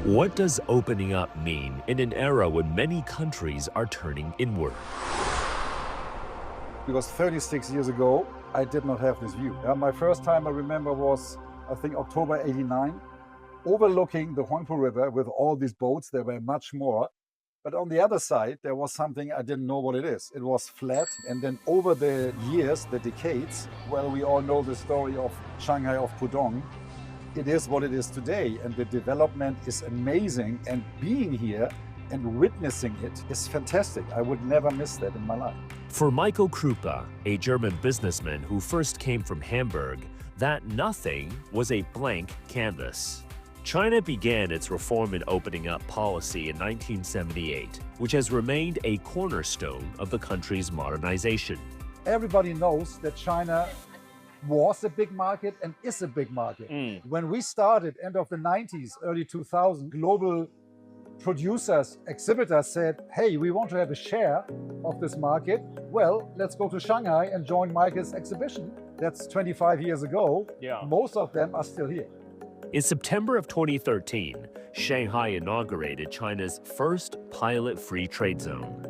What does opening up mean in an era when many countries are turning inward? Because 36 years ago, I did not have this view. My first time I remember was, I think, October 89, overlooking the Huangpu River with all these boats. There were much more. But on the other side, there was something I didn't know what it is. It was flat. And then over the years, the decades, well, we all know the story of Shanghai, of Pudong. It is what it is today. And the development is amazing. And being here and witnessing it is fantastic. I would never miss that in my life. For Michael Krupa, a German businessman who first came from Hamburg, that nothing was a blank canvas. China began its reform and opening up policy in 1978, which has remained a cornerstone of the country's modernization. Everybody knows that China was a big market and is a big market. When we started, end of the 90s, early 2000s, global producers, exhibitors said, hey, we want to have a share of this market. Well, let's go to Shanghai and join Michael's exhibition. That's 25 years ago. Yeah. Most of them are still here. In September of 2013, Shanghai inaugurated China's first pilot free trade zone.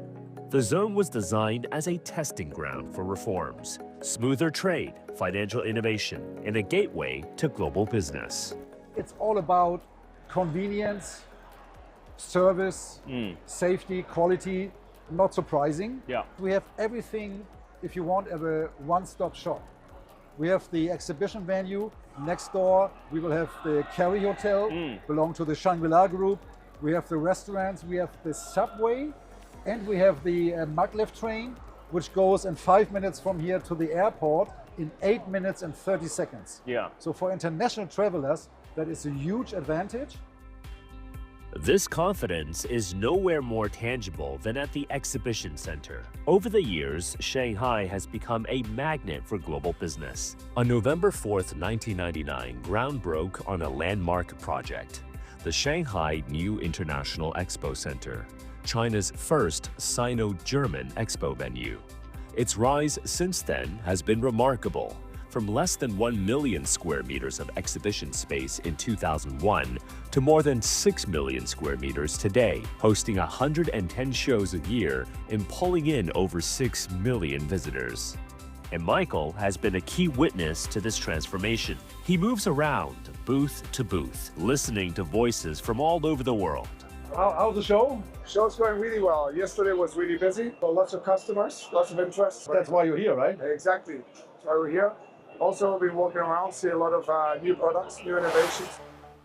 The zone was designed as a testing ground for reforms, smoother trade, financial innovation, and a gateway to global business. It's all about convenience, service, safety, quality. Not surprising. Yeah. We have everything, if you want, of a one-stop shop. We have the exhibition venue. Next door, we will have the Kerry Hotel, belong to the Shangri-La Group. We have the restaurants, we have the subway, and we have the maglev train, which goes in 5 minutes from here to the airport in 8 minutes and 30 seconds. Yeah. So for international travelers, that is a huge advantage. This confidence is nowhere more tangible than at the exhibition center. Over the years, Shanghai has become a magnet for global business. On November 4th, 1999, ground broke on a landmark project, the Shanghai New International Expo Center, China's first Sino-German expo venue. Its rise since then has been remarkable. From less than 1 million square meters of exhibition space in 2001 to more than 6 million square meters today, hosting 110 shows a year and pulling in over 6 million visitors. And Michael has been a key witness to this transformation. He moves around booth to booth, listening to voices from all over the world. How's the show? Show's going really well. Yesterday was really busy, so lots of customers, lots of interest. That's why you're here, right? Exactly. That's why we're here. Also, we've been walking around, see a lot of new products, new innovations.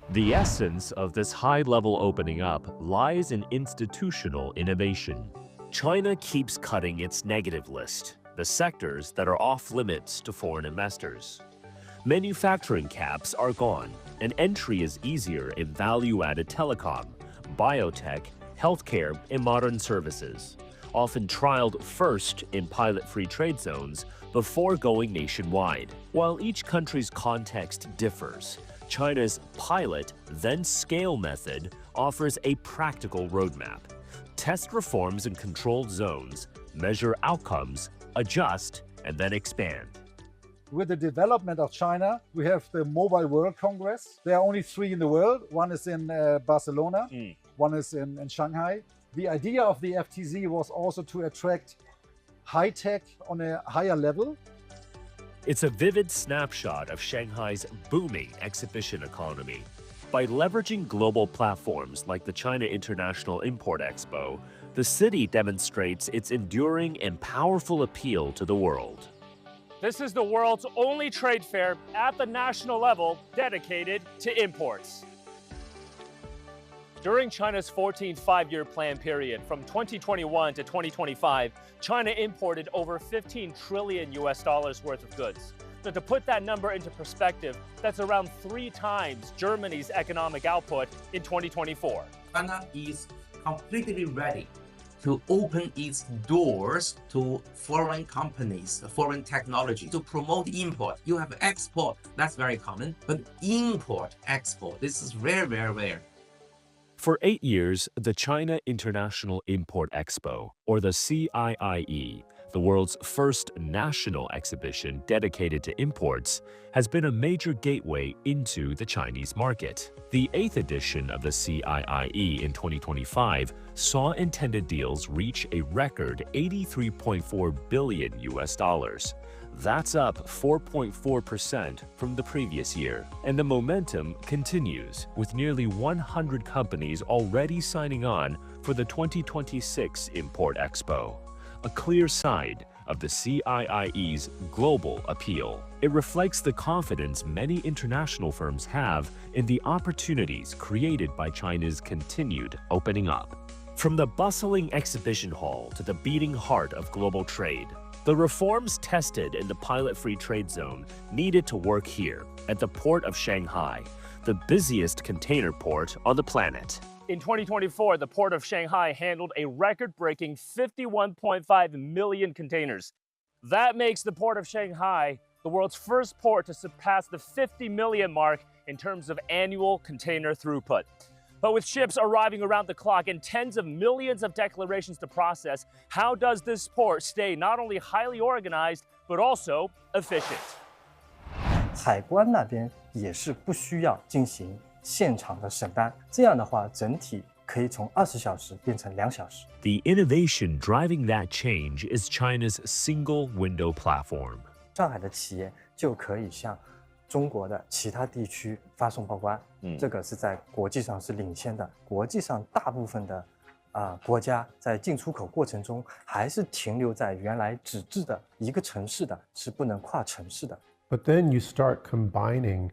The essence of this high-level opening up lies in institutional innovation. China keeps cutting its negative list, the sectors that are off-limits to foreign investors. Manufacturing caps are gone, and entry is easier in value-added telecom, biotech, healthcare, and modern services, often trialed first in pilot-free trade zones before going nationwide. While each country's context differs, China's pilot, then scale method offers a practical roadmap. Test reforms in controlled zones, measure outcomes, adjust, and then expand. With the development of China, we have the Mobile World Congress. There are only 3 in the world. One is in Barcelona, one is in Shanghai. The idea of the FTZ was also to attract high tech on a higher level. It's a vivid snapshot of Shanghai's booming exhibition economy. By leveraging global platforms like the China International Import Expo, the city demonstrates its enduring and powerful appeal to the world. This is the world's only trade fair at the national level dedicated to imports. During China's 14th five-year plan period from 2021 to 2025, China imported over 15 trillion US dollars worth of goods. Now, to put that number into perspective, that's around 3 times Germany's economic output in 2024. China is completely ready to open its doors to foreign companies, foreign technology, to promote import. You have export, that's very common, but import, export, this is very, very rare. For 8 years, the China International Import Expo, or the CIIE, the world's first national exhibition dedicated to imports, has been a major gateway into the Chinese market. The 8th edition of the CIIE in 2025 saw intended deals reach a record $83.4 billion. That's up 4.4% from the previous year. And the momentum continues, with nearly 100 companies already signing on for the 2026 Import Expo, a clear sign of the CIIE's global appeal. It reflects the confidence many international firms have in the opportunities created by China's continued opening up. From the bustling exhibition hall to the beating heart of global trade, the reforms tested in the pilot-free trade zone needed to work here at the port of Shanghai, the busiest container port on the planet. In 2024, the port of Shanghai handled a record-breaking 51.5 million containers. That makes the port of Shanghai the world's first port to surpass the 50 million mark in terms of annual container throughput. But with ships arriving around the clock and tens of millions of declarations to process, how does this port stay not only highly organized, but also efficient? 海关那边也是不需要进行现场的审单，这样的话，整体可以从20小时变成2小时。The innovation driving that change is China's single window platform. 上海的企业就可以向中国的其他地区发送报关，这个是在国际上是领先的。国际上大部分的国家在进出口过程中还是停留在原来纸质的一个城市的，是不能跨城市的。But then you start combining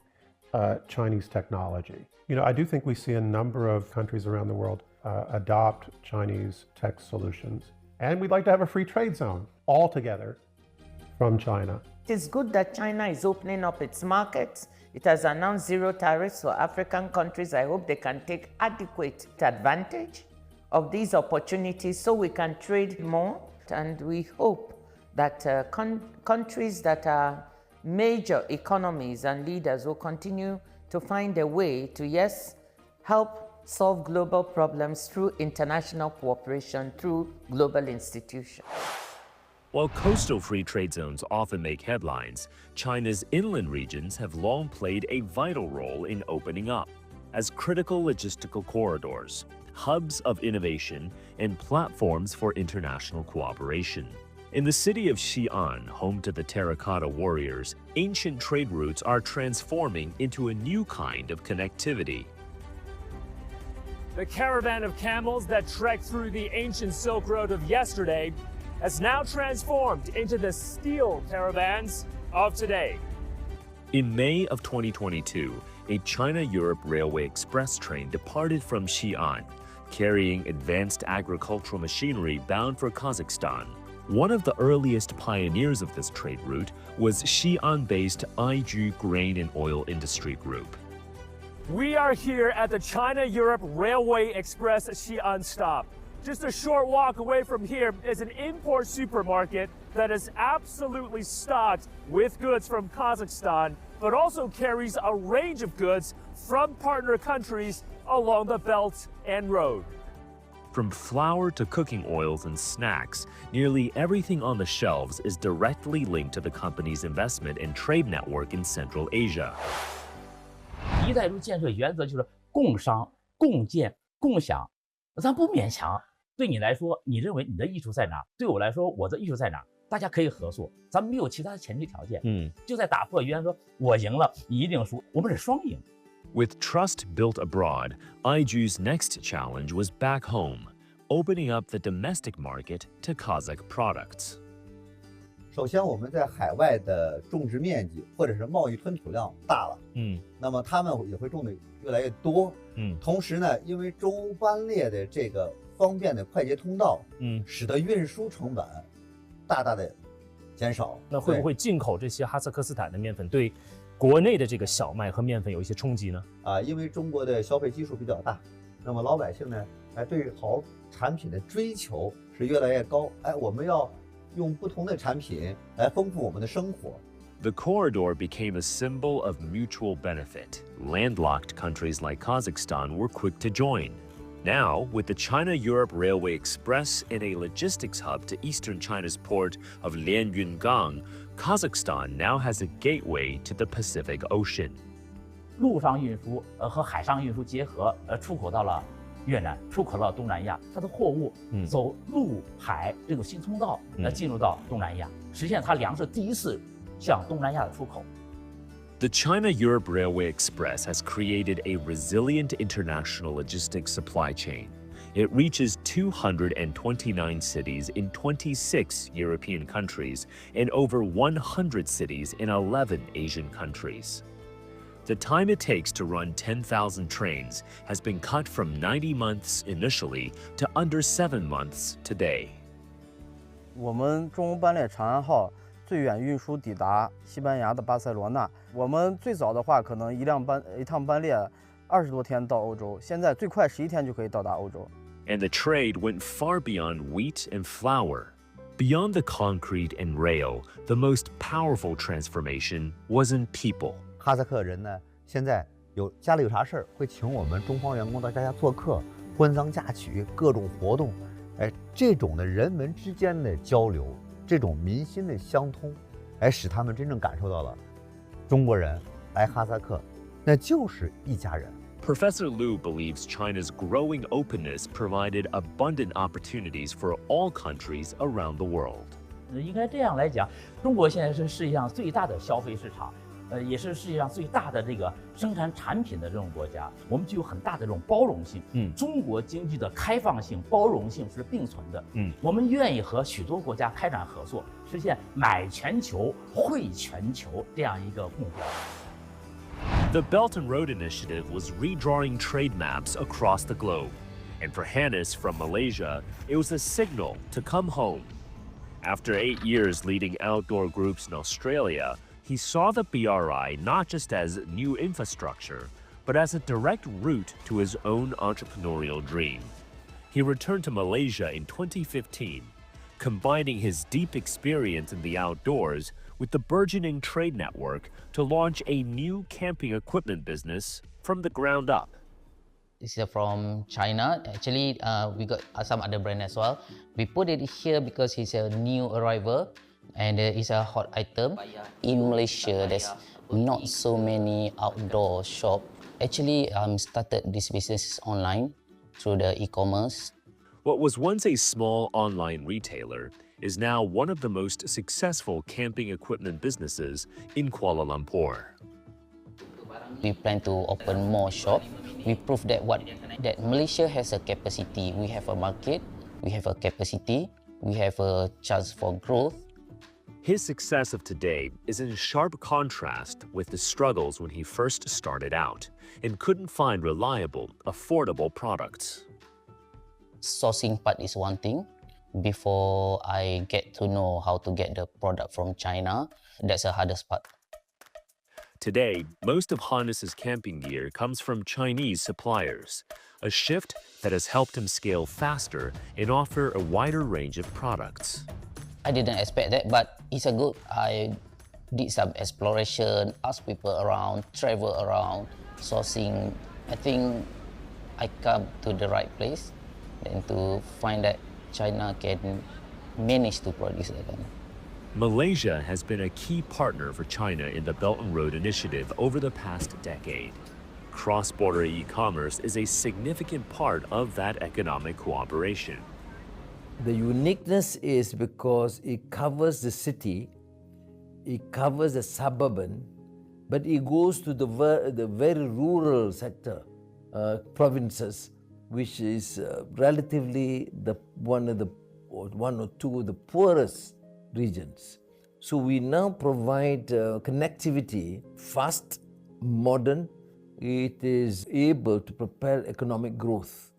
Chinese technology. I do think we see a number of countries around the world adopt Chinese tech solutions, and we'd like to have a free trade zone altogether from China. It is good that China is opening up its markets. It has announced zero tariffs for African countries. I hope they can take adequate advantage of these opportunities so we can trade more. And we hope that countries that are major economies and leaders will continue to find a way to, yes, help solve global problems through international cooperation, through global institutions. While coastal free trade zones often make headlines, China's inland regions have long played a vital role in opening up as critical logistical corridors, hubs of innovation, and platforms for international cooperation. In the city of Xi'an, home to the terracotta warriors, ancient trade routes are transforming into a new kind of connectivity. The caravan of camels that trekked through the ancient Silk Road of yesterday has now transformed into the steel caravans of today. In May of 2022, a China-Europe Railway Express train departed from Xi'an, carrying advanced agricultural machinery bound for Kazakhstan. One of the earliest pioneers of this trade route was Xi'an-based Aiju Grain and Oil Industry Group. We are here at the China-Europe Railway Express Xi'an stop. Just a short walk away from here is an import supermarket that is absolutely stocked with goods from Kazakhstan, but also carries a range of goods from partner countries along the Belt and Road. From flour to cooking oils and snacks, nearly everything on the shelves is directly linked to the company's investment and trade network in Central Asia. 一带一路建设原则就是共商、共建、共享，咱不勉强。对你来说，你认为你的益处在哪？对我来说，我的益处在哪？大家可以合作，咱们没有其他的前提条件。就在打破原来说我赢了，你一定输，我们是双赢。With trust built abroad, Aiju's next challenge was back home, opening up the domestic market to Kazakh products. 首先，我们在海外的种植面积或者是贸易吞吐量大了，那么他们也会种的越来越多，同时呢，因为中欧班列的这个方便的快捷通道，使得运输成本大大的减少。那会不会进口这些哈萨克斯坦的面粉对国内的这个小麦和面粉有一些冲击呢？因为中国的消费基数比较大，那么老百姓呢，对好产品的追求是越来越高。我们要用不同的产品来丰富我们的生活。The corridor became a symbol of mutual benefit. Landlocked countries like Kazakhstan were quick to join. Now, with the China-Europe Railway Express and a logistics hub to eastern China's port of Lianyungang, Kazakhstan now has a gateway to the Pacific Ocean. 陆上运输和海上运输结合，出口到了越南，出口到东南亚，它的货物走陆海这种新通道，进入到东南亚，实现它粮食第一次向东南亚的出口。 The China-Europe Railway Express has created a resilient international logistics supply chain. It reaches 229 cities in 26 European countries and over 100 cities in 11 Asian countries. The time it takes to run 10,000 trains has been cut from 90 months initially to under 7 months today. 我们中欧班列长安号最远运输抵达西班牙的巴塞罗那。我们最早的话，可能一趟班列20多天到欧洲，现在最快11天就可以到达欧洲。And the trade went far beyond wheat and flour. Beyond the concrete and rail, the most powerful transformation was in people. 哈萨克人呢，现在家里有啥事儿，会请我们中方员工到家做客，婚丧嫁娶各种活动，哎，这种的人们之间的交流，这种民心的相通，哎，使他们真正感受到了中国人来哈萨克，那就是一家人。 Professor Liu believes China's growing openness provided abundant opportunities for all countries around the world. 应该这样来讲，中国现在是世界上最大的消费市场。 也是世界上最大的这个生产产品的这种国家，我们具有很大的这种包容性。中国经济的开放性、包容性是并存的。我们愿意和许多国家开展合作，实现买全球、惠全球这样一个目标。The Belt and Road Initiative was redrawing trade maps across the globe, and for Hannes from Malaysia, it was a signal to come home. After 8 years leading outdoor groups in Australia, he saw the BRI not just as new infrastructure, but as a direct route to his own entrepreneurial dream. He returned to Malaysia in 2015, combining his deep experience in the outdoors with the burgeoning trade network to launch a new camping equipment business from the ground up. It's from China. Actually, we got some other brand as well. We put it here because it's a new arrival. And it's a hot item. In Malaysia, there's not so many outdoor shops. Actually, started this business online through the e-commerce. What was once a small online retailer is now one of the most successful camping equipment businesses in Kuala Lumpur. We plan to open more shops. We prove that Malaysia has a capacity. We have a market, we have a capacity, we have a chance for growth. His success of today is in sharp contrast with the struggles when he first started out and couldn't find reliable, affordable products. Sourcing part is one thing. Before I get to know how to get the product from China, that's the hardest part. Today, most of Hannes's camping gear comes from Chinese suppliers, a shift that has helped him scale faster and offer a wider range of products. I didn't expect that, but it's a good. I did some exploration, asked people around, travel around, sourcing. I think I come to the right place, and to find that China can manage to produce that. Malaysia has been a key partner for China in the Belt and Road Initiative over the past decade. Cross-border e-commerce is a significant part of that economic cooperation. The uniqueness is because it covers the city, it covers the suburban, but it goes to the very rural sector, provinces, which is relatively one or two of the poorest regions. So we now provide connectivity, fast, modern. It is able to propel economic growth.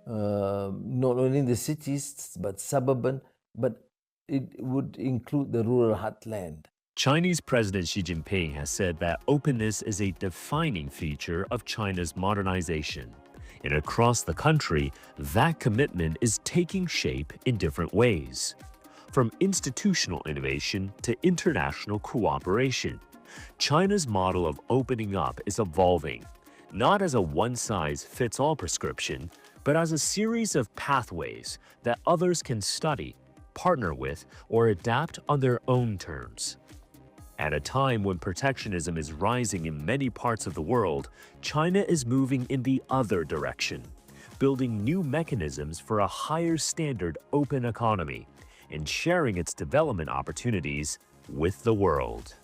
Not only in the cities, but suburban, but it would include the rural heartland. Chinese President Xi Jinping has said that openness is a defining feature of China's modernization. And across the country, that commitment is taking shape in different ways. From institutional innovation to international cooperation, China's model of opening up is evolving, not as a one-size-fits-all prescription, but as a series of pathways that others can study, partner with, or adapt on their own terms. At a time when protectionism is rising in many parts of the world, China is moving in the other direction, building new mechanisms for a higher standard open economy and sharing its development opportunities with the world.